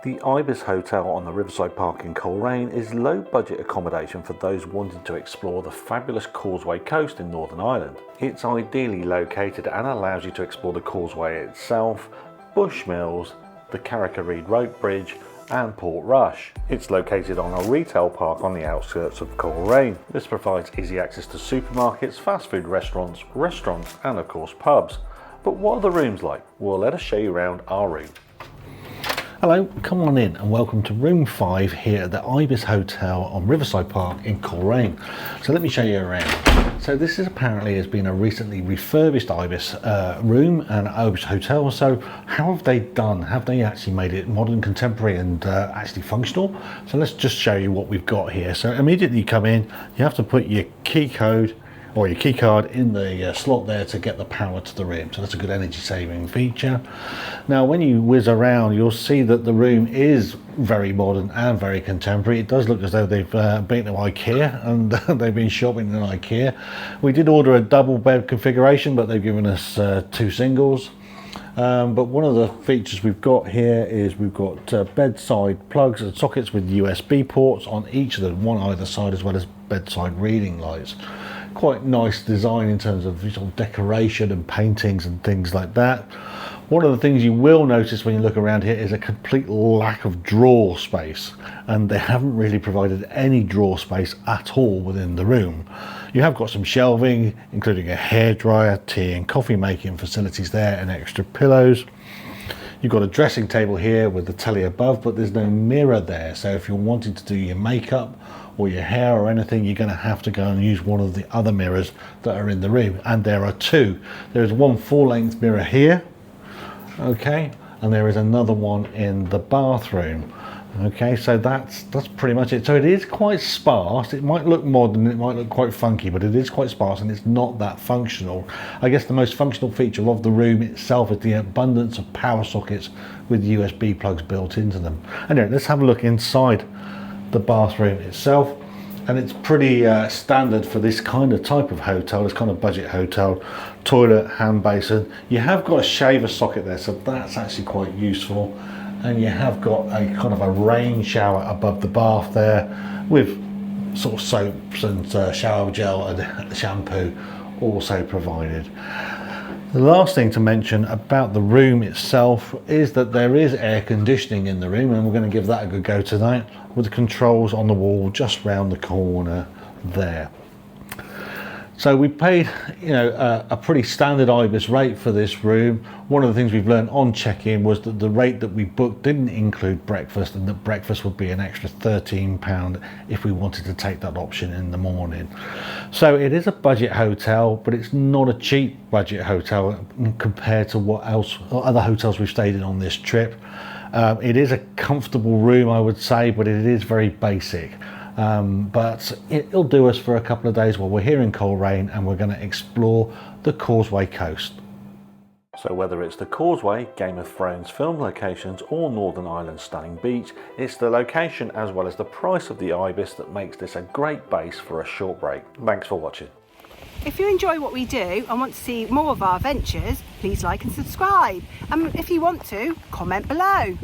The IBIS Hotel on the Riverside Park in Coleraine is low budget accommodation for those wanting to explore the fabulous Causeway coast in Northern Ireland. It's ideally located and allows you to explore the causeway itself, Bushmills, the Carrick-a-Reed rope bridge and Port Rush. It's located on a retail park on the outskirts of Coleraine. This provides easy access to supermarkets, fast food restaurants and of course pubs. But what are the rooms like? Well, let us show you around our room. Hello, come on in and welcome to room 5 here at the IBIS Hotel on Riverside Park in Coleraine. So let me show you around. So this is apparently has been a recently refurbished IBIS room and IBIS Hotel. So how have they done? Have they actually made it modern, contemporary and actually functional? So let's just show you what we've got here. So immediately you come in, you have to put your key code or your key card in the slot there to get the power to the room. So that's a good energy saving feature. Now when you whiz around, you'll see that the room is very modern and very contemporary. It does look as though they've been to IKEA and they've been shopping in IKEA. We did order a double bed configuration, but they've given us 2 singles. But one of the features we've got here is we've got bedside plugs and sockets with USB ports on each of them, one either side, as well as bedside reading lights. Quite nice design in terms of sort of decoration and paintings and things like that. One of the things you will notice when you look around here is a complete lack of drawer space, and they haven't really provided any drawer space at all within the room. You have got some shelving, including a hairdryer, tea and coffee making facilities there, and extra pillows. You've got a dressing table here with the telly above, but there's no mirror there. So if you're wanting to do your makeup or your hair or anything, you're going to have to go and use one of the other mirrors that are in the room. And there are 2. There is one full-length mirror here, okay, and there is another one in the bathroom. Okay, so that's pretty much it. So it is quite sparse. It might look modern, it might look quite funky, but it is quite sparse and it's not that functional. I guess the most functional feature of the room itself is the abundance of power sockets with USB plugs built into them. Anyway, let's have a look inside the bathroom itself, and it's pretty standard for this kind of type of hotel, this kind of budget hotel. Toilet, hand basin. You have got a shaver socket there, so that's actually quite useful. And you have got a kind of a rain shower above the bath there with sort of soaps and shower gel and shampoo also provided. The last thing to mention about the room itself is that there is air conditioning in the room, and we're going to give that a good go tonight with the controls on the wall just round the corner there. So we paid, you know, a pretty standard IBIS rate for this room. One of the things we've learned on check-in was that the rate that we booked didn't include breakfast, and that breakfast would be an extra £13 if we wanted to take that option in the morning. So it is a budget hotel, but it's not a cheap budget hotel compared to what else other hotels we've stayed in on this trip. It is a comfortable room, I would say, but it is very basic. But it'll do us for a couple of days while we're here in Coleraine, and we're going to explore the Causeway coast. So whether it's the Causeway, Game of Thrones film locations or Northern Ireland's stunning beach, it's the location as well as the price of the IBIS that makes this a great base for a short break. Thanks for watching. If you enjoy what we do and want to see more of our adventures, please like and subscribe. And if you want to, comment below.